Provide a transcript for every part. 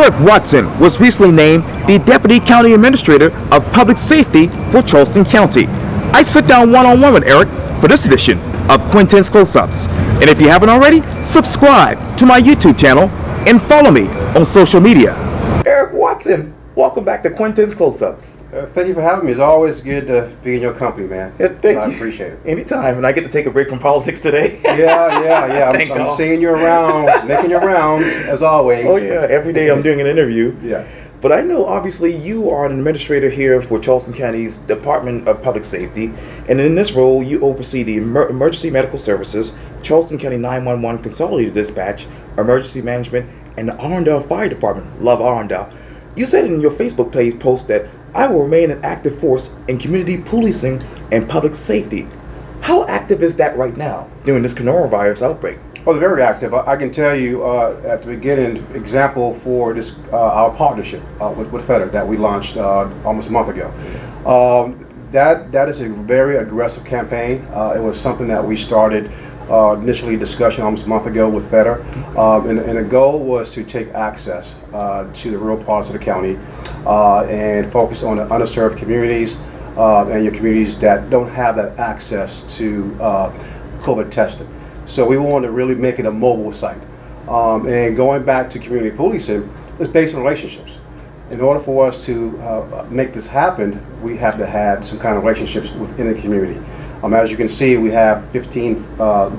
Eric Watson was recently named the Deputy County Administrator of Public Safety for Charleston County. I sit down one-on-one with Eric for this edition of Quintin's Close-Ups. And if you haven't already, subscribe to my YouTube channel and follow me on social media. Eric Watson, welcome back to Quintin's Close-Ups. Thank you for having me. It's always good to be in your company, man. Yeah, thank you. I appreciate it. Anytime, and I get to take a break from politics today. Yeah. I'm seeing you around, making your rounds, as always. Oh yeah, every day I'm doing an interview. Yeah. But I know obviously you are an administrator here for Charleston County's Department of Public Safety, and in this role you oversee the Emergency Medical Services, Charleston County 911 Consolidated Dispatch, Emergency Management, and the Arundel Fire Department. Love Arundel. You said in your Facebook page post that I will remain an active force in community policing and public safety. How active is that right now during this coronavirus outbreak? Well, very active. I can tell you at the beginning, example for this our partnership with FEDER that we launched almost a month ago. That is a very aggressive campaign. It was something that we started initially discussion almost a month ago with FEDER, and the goal was to take access to the rural parts of the county and focus on the underserved communities and your communities that don't have that access to COVID testing. So we want to really make it a mobile site. And going back to community policing, it's based on relationships. In order for us to make this happen, we have to have some kind of relationships within the community. As you can see, we have 15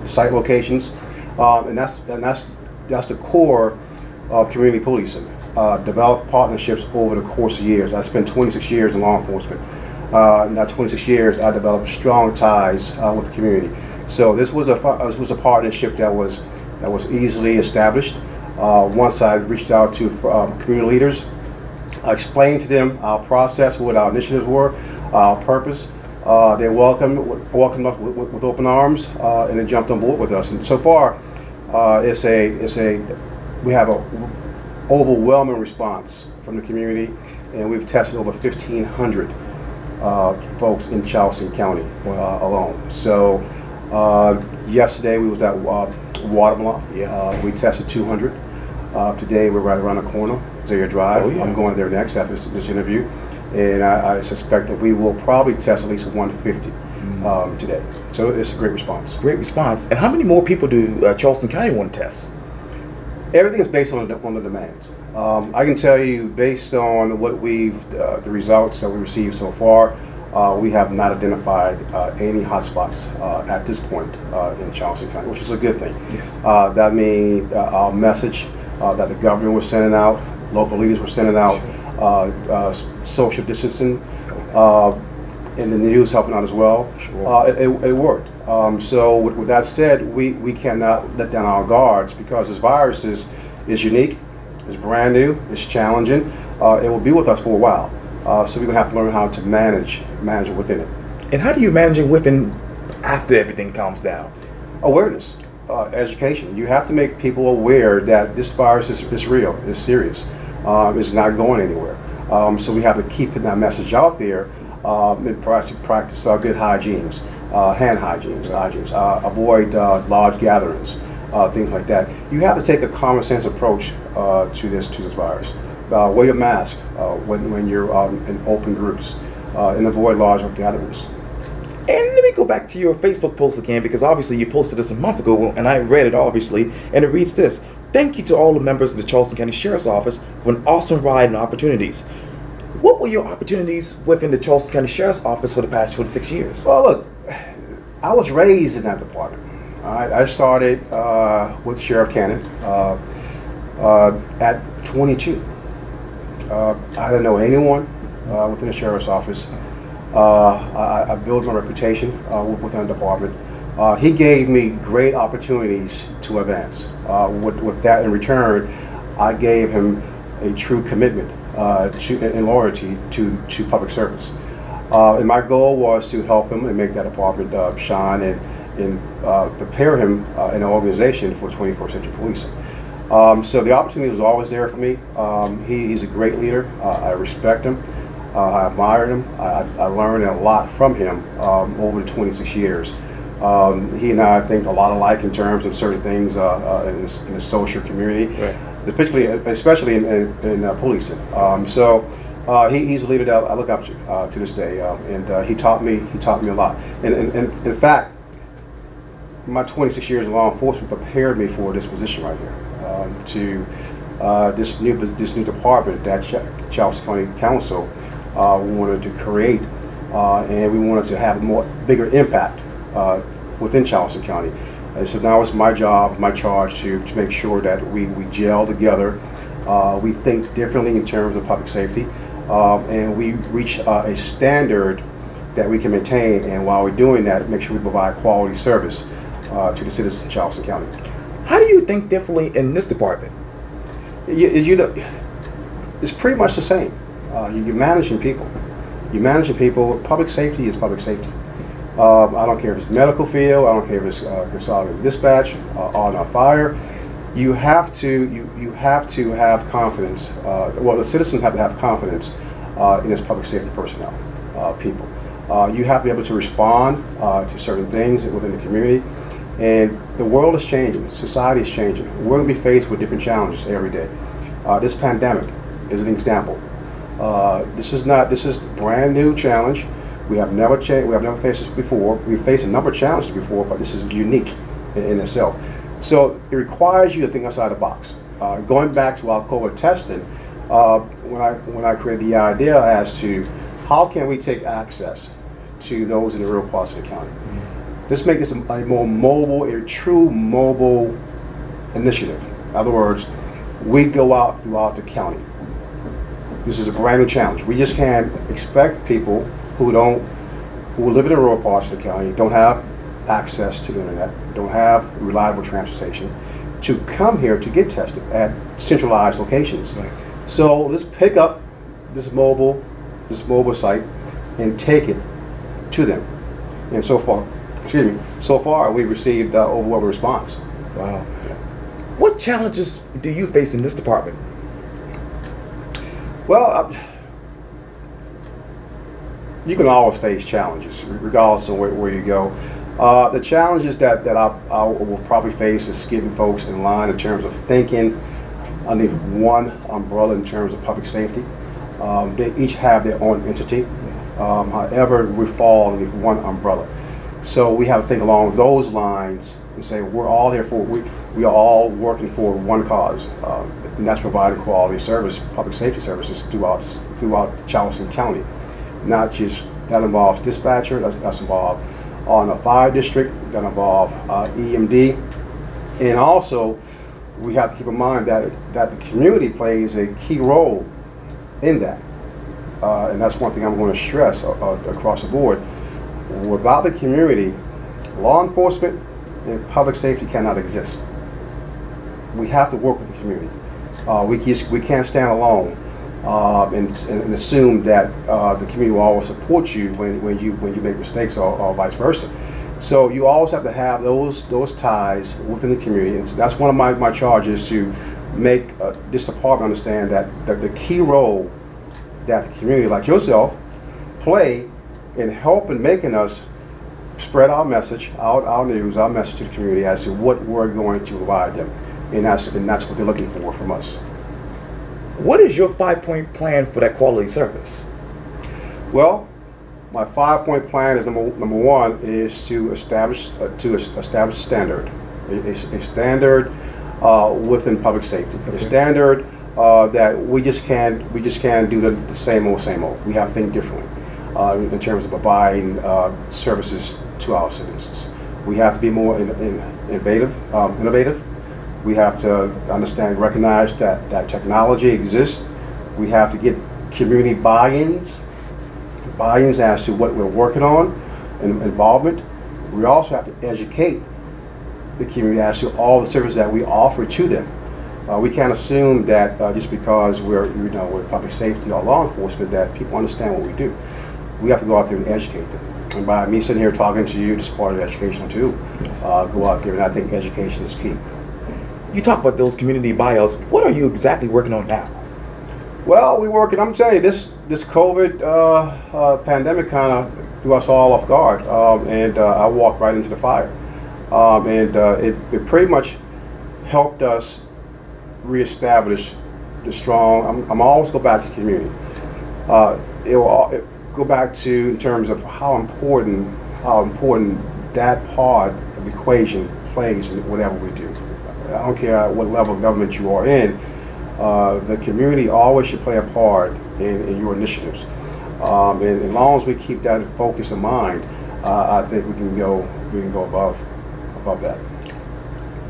site locations, and that's the core of community policing. Develop partnerships over the course of years. I spent 26 years in law enforcement. In that 26 years, I developed strong ties with the community. So this was a partnership that was easily established. Once I reached out to community leaders, I explained to them our process, what our initiatives were, our purpose. They welcomed us with open arms, and they jumped on board with us. And so far, we have an overwhelming response from the community, and we've tested over 1,500 folks in Charleston County alone. So yesterday we was at Watermelon. We tested 200. Today we're right around the corner, Zaire Drive. Oh, yeah. I'm going there next after this interview. And I suspect that we will probably test at least 150 today. So it's a great response. Great response. And how many more people do Charleston County want to test? Everything is based on the demands. I can tell you, based on what the results that we received so far, we have not identified any hotspots at this point in Charleston County, which is a good thing. Yes. That means our message that the governor was sending out, local leaders were sending out, social distancing, and the news helping out as well. Sure. It worked. So with that said, we cannot let down our guards, because this virus is unique, it's brand new, it's challenging. It will be with us for a while. So we're going to have to learn how to manage it within it. And how do you manage it within after everything calms down? Awareness, education. You have to make people aware that this virus is real, it's serious. It's not going anywhere. So we have to keep that message out there and practice good hygienes, hand hygienes, avoid large gatherings, things like that. You have to take a common sense approach to this virus. Wear your mask when you're in open groups, and avoid large gatherings. And let me go back to your Facebook post again, because obviously you posted this a month ago, and I read it obviously, and it reads this: "Thank you to all the members of the Charleston County Sheriff's Office for an awesome ride and opportunities." What were your opportunities within the Charleston County Sheriff's Office for the past 26 years? Well, look, I was raised in that department. I started with Sheriff Cannon at 22. I didn't know anyone within the Sheriff's Office. I built my reputation within the department. He gave me great opportunities to advance. With that in return, I gave him a true commitment and loyalty to public service. And my goal was to help him and make that department shine and prepare him in an organization for 21st century policing. So the opportunity was always there for me. He's a great leader. I respect him. I admired him. I learned a lot from him over the 26 years. He and I think a lot alike in terms of certain things in the social community. Right. especially in policing. He's a leader that I look up to this day, and he taught me a lot. And in fact, my 26 years in law enforcement prepared me for this position right here, this new department that Charleston County Council wanted to create, and we wanted to have a bigger impact within Charleston County. And so now it's my job, my charge to make sure that we gel together, we think differently in terms of public safety, and we reach a standard that we can maintain, and while we're doing that, make sure we provide quality service to the citizens of Charleston County. How do you think differently in this department? You know, it's pretty much the same. You're managing people. You're managing people. Public safety is public safety. I don't care if it's medical field. I don't care if it's consolidated dispatch, on a fire. You have to have confidence. Well, the citizens have to have confidence in this public safety personnel, people. You have to be able to respond to certain things within the community. And the world is changing. Society is changing. We're going to be faced with different challenges every day. This pandemic is an example. This is a brand new challenge. We have never faced this before. We've faced a number of challenges before, but this is unique in itself. So it requires you to think outside the box. Going back to our COVID testing, when I created the idea as to how can we take access to those in the rural parts of the county. Let's make this a more mobile, a true mobile initiative. In other words, we go out throughout the county. This is a brand new challenge. We just can't expect people who live in the rural parts of the county, don't have access to the internet, don't have reliable transportation, to come here to get tested at centralized locations. Right. So let's pick up this mobile site and take it to them. And so far we've received overwhelming response. Wow. What challenges do you face in this department? Well, you can always face challenges, regardless of where you go. The challenges that I will probably face is getting folks in line in terms of thinking underneath one umbrella in terms of public safety. They each have their own entity. However, we fall underneath one umbrella. So we have to think along those lines and say we're all here for, we are all working for one cause, and that's providing quality service, public safety services throughout Charleston County. Not just, that involves dispatcher, that's involved on a fire district, that involve EMD, and also we have to keep in mind that the community plays a key role in that, and that's one thing I'm going to stress across the board. Without the community, law enforcement and public safety cannot exist. We have to work with the community. We can't stand alone and assume that the community will always support you when you make mistakes, or vice versa. So you always have to have those ties within the community, and that's one of my charges, to make this department understand that the key role that the community, like yourself, play in helping making us spread our message, our news, our message to the community as to what we're going to provide them, and that's what they're looking for from us. What is your 5-point plan for that quality service? Well, my 5-point plan is number one is to establish a standard, a standard within public safety, okay. A standard that we just can't do the same old. We have to think differently in terms of providing services to our citizens. We have to be more innovative. We have to understand, recognize that technology exists. We have to get community buy-ins as to what we're working on, and involvement. We also have to educate the community as to all the services that we offer to them. We can't assume that just because we're public safety or law enforcement that people understand what we do. We have to go out there and educate them. And by me sitting here talking to you, this is part of education too. Go out there, and I think education is key. You talk about those community buyouts. What are you exactly working on now? Well, we're working. I'm telling you, this COVID pandemic kind of threw us all off guard, and I walked right into the fire, and it pretty much helped us reestablish the strong. I'm always go back to the community. It will go back to in terms of how important that part of the equation plays in whatever we do. I don't care what level of government you are in. The community always should play a part in your initiatives. And as long as we keep that focus in mind, I think we can go above that.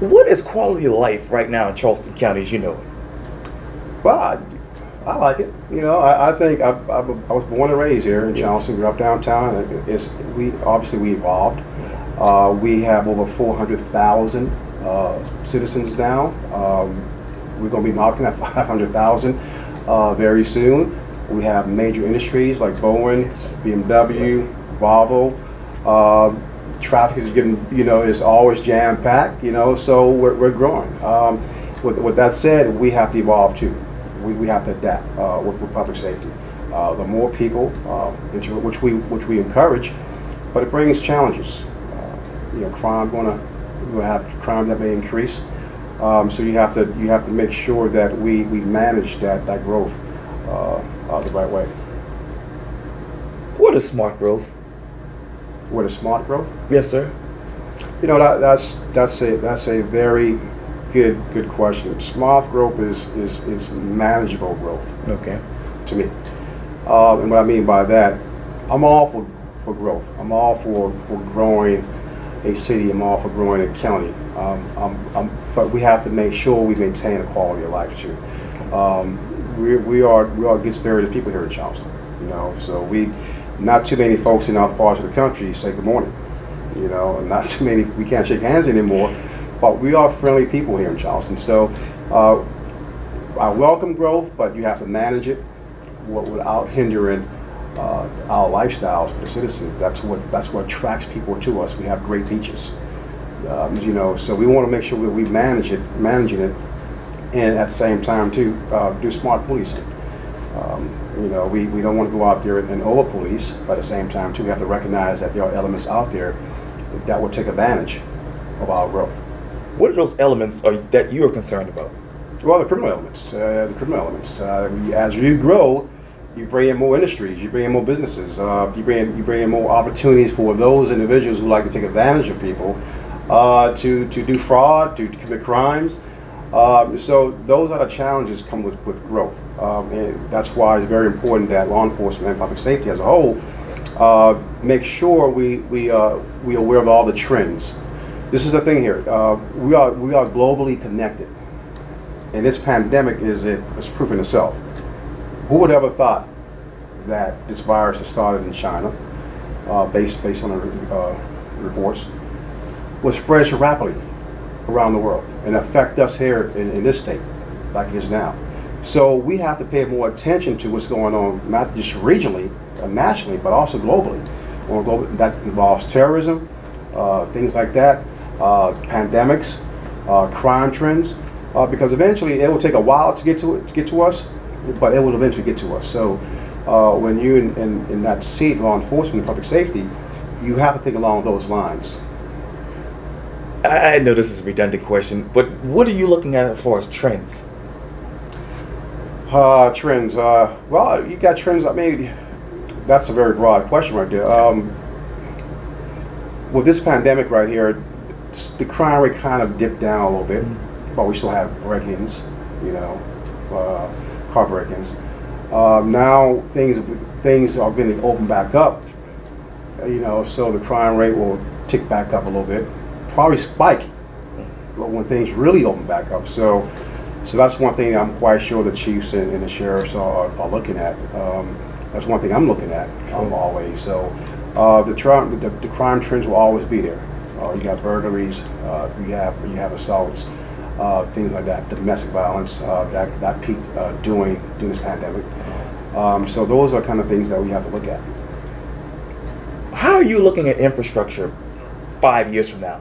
What is quality of life right now in Charleston County as you know it? Well, I like it. You know, I think I was born and raised here in Charleston, grew up downtown. We evolved. We have over 400,000 citizens now. We're going to be knocking at 500,000 very soon. We have major industries like Boeing, BMW, Volvo. Traffic is getting, is always jam-packed, so we're growing. With that said, we have to evolve too. We have to adapt with public safety. The more people, which we encourage, but it brings challenges. Crime going to have crime that may increase. So you have to make sure that we manage that growth the right way. What is smart growth? What is smart growth? Yes, sir. That's a very good question. Smart growth is manageable growth. Okay. To me. And what I mean by that, I'm all for growth. I'm all for growing a city. I'm all for growing a county. But we have to make sure we maintain a quality of life too. We are good spirited people here in Charleston. So not too many folks in other parts of the country say good morning. Not too many. We can't shake hands anymore. But we are friendly people here in Charleston. So I welcome growth, but you have to manage it without hindering our lifestyles for the citizens. That's what attracts people to us. We have great beaches, so we want to make sure that we managing it, and at the same time too do smart policing. We don't want to go out there and over police, but at the same time too we have to recognize that there are elements out there that will take advantage of our growth. What are those elements that you are concerned about? Well, the criminal elements. As you grow, you bring in more industries, you bring in more businesses, you bring in more opportunities for those individuals who like to take advantage of people, to do fraud, to commit crimes. So those are the challenges come with growth. And that's why it's very important that law enforcement and public safety as a whole make sure we are aware of all the trends. This is the thing here. We are globally connected, and this pandemic is proof in itself. Who would ever thought that this virus has started in China, based on the reports, would spread so rapidly around the world and affect us here in this state, like it is now. So we have to pay more attention to what's going on, not just regionally, nationally, but also globally. That involves terrorism, things like that, pandemics, crime trends, because eventually it will take a while to get to us, but it will eventually get to us. So when you're in that seat, law enforcement and public safety, you have to think along those lines. I know this is a redundant question, but what are you looking at as far as trends? Trends. Well, you got trends. I mean, that's a very broad question right there. With this pandemic right here, the crime rate kind of dipped down a little bit, but we still have break-ins, car break-ins. Now things are being opened back up, so the crime rate will tick back up a little bit, probably spike when things really open back up. So that's one thing I'm quite sure the chiefs and the sheriffs are looking at. That's one thing I'm looking at always. So the crime trends will always be there. You got burglaries, you have assaults, things like that, domestic violence that peaked during this pandemic. So those are kind of things that we have to look at. How are you looking at infrastructure 5 years from now?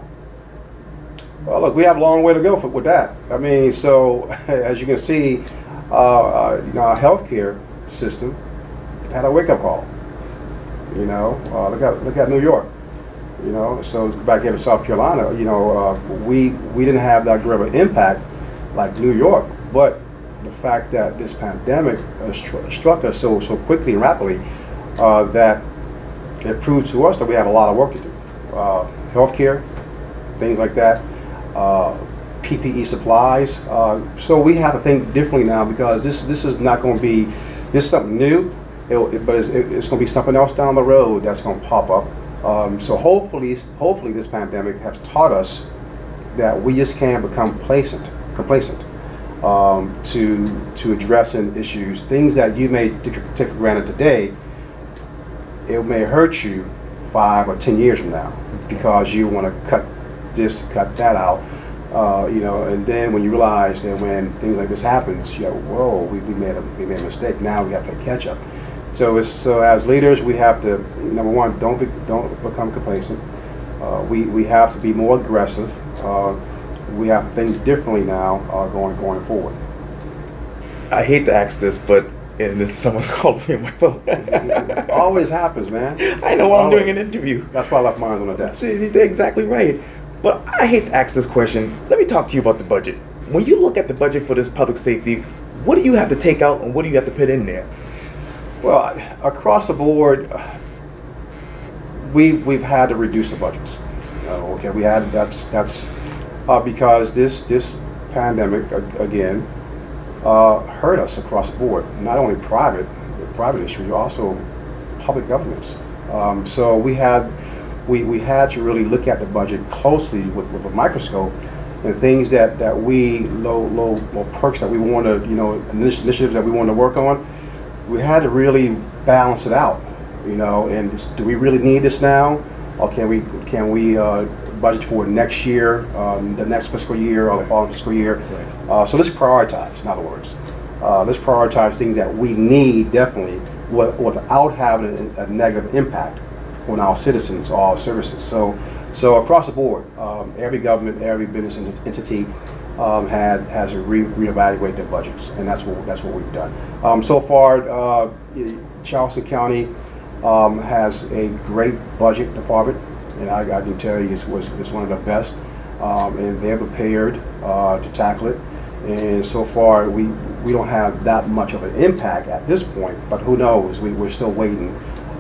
Well, look, we have a long way to go with that. I mean, so as you can see, our healthcare system had a wake-up call. Look at New York. So back here in South Carolina, we didn't have that great of an impact like New York But the fact that this pandemic struck us so quickly and rapidly that it proved to us that we have a lot of work to do. Healthcare, things like that, PPE supplies. So we have to think differently now, because this is not going to be, this is something new, but it's going to be something else down the road that's going to pop up. So hopefully this pandemic has taught us that we just can't become complacent to addressing issues. Things that you may take for granted today, it may hurt you 5 or 10 years from now, because you want to cut this, cut that out, and then when you realize that when things like this happens, you go, whoa, we made a mistake. Now we have to play catch up. So as leaders, we have to, number one, don't become complacent. We have to be more aggressive. We have to think differently now going forward. I hate to ask this, but someone's called me on my phone. It always happens, man. I know while I'm doing an interview. That's why I left mine on the desk. They're exactly right. But I hate to ask this question. Let me talk to you about the budget. When you look at the budget for this public safety, what do you have to take out and what do you have to put in there? Well, across the board, we've had to reduce the budgets. Okay, we had that's because this pandemic again hurt us across the board. Not only private issues, but also public governments. So we had to really look at the budget closely with a microscope, and things that we low perks that we want to, initiatives that we want to work on. We had to really balance it out, and do we really need this now, or can we budget for next year, the next fiscal year, or the following fiscal year? Right. So let's prioritize. In other words, let's prioritize things that we need definitely, without having a negative impact on our citizens, our services. So across the board, every government, every business entity has to reevaluate their budgets, and that's what we've done. So far, Charleston County has a great budget department, and I can tell you it's one of the best, and they're prepared to tackle it. And so far, we don't have that much of an impact at this point, but who knows? We're still waiting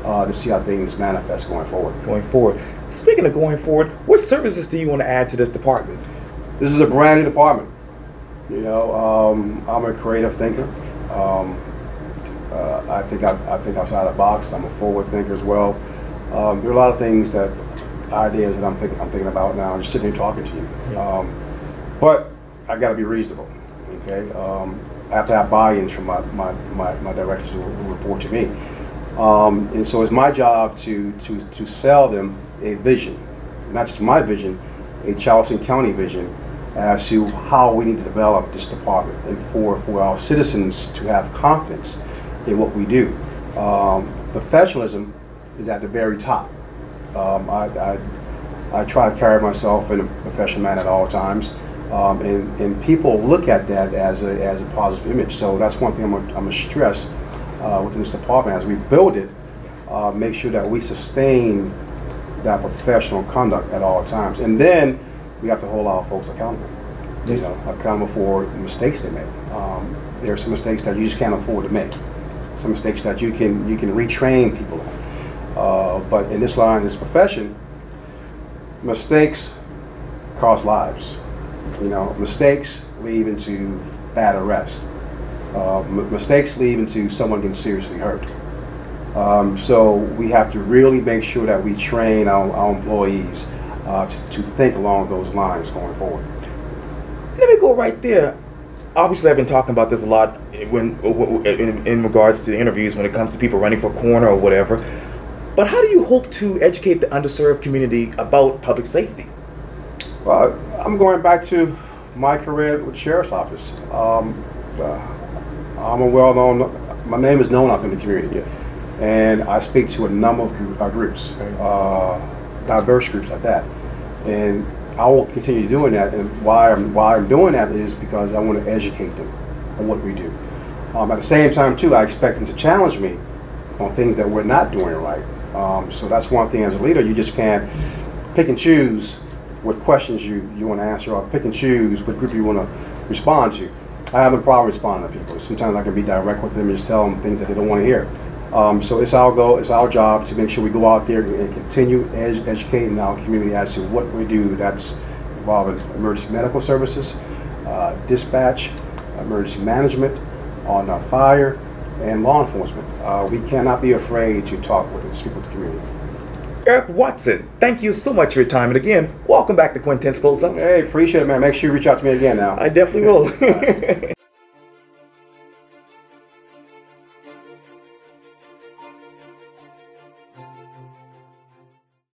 to see how things manifest going forward. Speaking of going forward, what services do you want to add to this department? This is a brand new department. I'm a creative thinker. I think outside the box. I'm a forward thinker as well. There are a lot of ideas that I'm thinking about now. I'm just sitting here talking to you. But I got to be reasonable. Okay. I have to have buy-ins from my directors who report to me. And so it's my job to sell them a vision, not just my vision, a Charleston County vision as to how we need to develop this department, and for our citizens to have confidence in what we do. Professionalism is at the very top. I try to carry myself in a professional manner at all times, and people look at that as a positive image. So that's one thing I'm gonna stress within this department as we build it. Make sure that we sustain that professional conduct at all times, and then we have to hold our folks accountable. Yes. Accountable for the mistakes they make. There are some mistakes that you just can't afford to make. Some mistakes that you can retrain people on. But in this line, this profession, mistakes cost lives. Mistakes lead into bad arrest. Mistakes lead into someone getting seriously hurt. So we have to really make sure that we train our employees to think along those lines going forward. Let me go right there. Obviously, I've been talking about this a lot in regards to interviews when it comes to people running for coroner or whatever. But how do you hope to educate the underserved community about public safety? Well, I'm going back to my career with the Sheriff's Office. I'm a well-known, my name is known out in the community. Yes. And I speak to a number of groups, diverse groups like that. And I will continue doing that, and why I'm doing that is because I want to educate them on what we do. At the same time, too, I expect them to challenge me on things that we're not doing right. So that's one thing as a leader, you just can't pick and choose what questions you want to answer, or pick and choose what group you want to respond to. I have no problem responding to people. Sometimes I can be direct with them and just tell them things that they don't want to hear. So it's our goal, it's our job to make sure we go out there and continue educating our community as to what we do. That's involving emergency medical services, dispatch, emergency management, on fire, and law enforcement. We cannot be afraid to talk with and speak with the community. Eric Watson, thank you so much for your time. And again, welcome back to Quintin's Close-Ups. Hey, appreciate it, man. Make sure you reach out to me again now. I definitely will.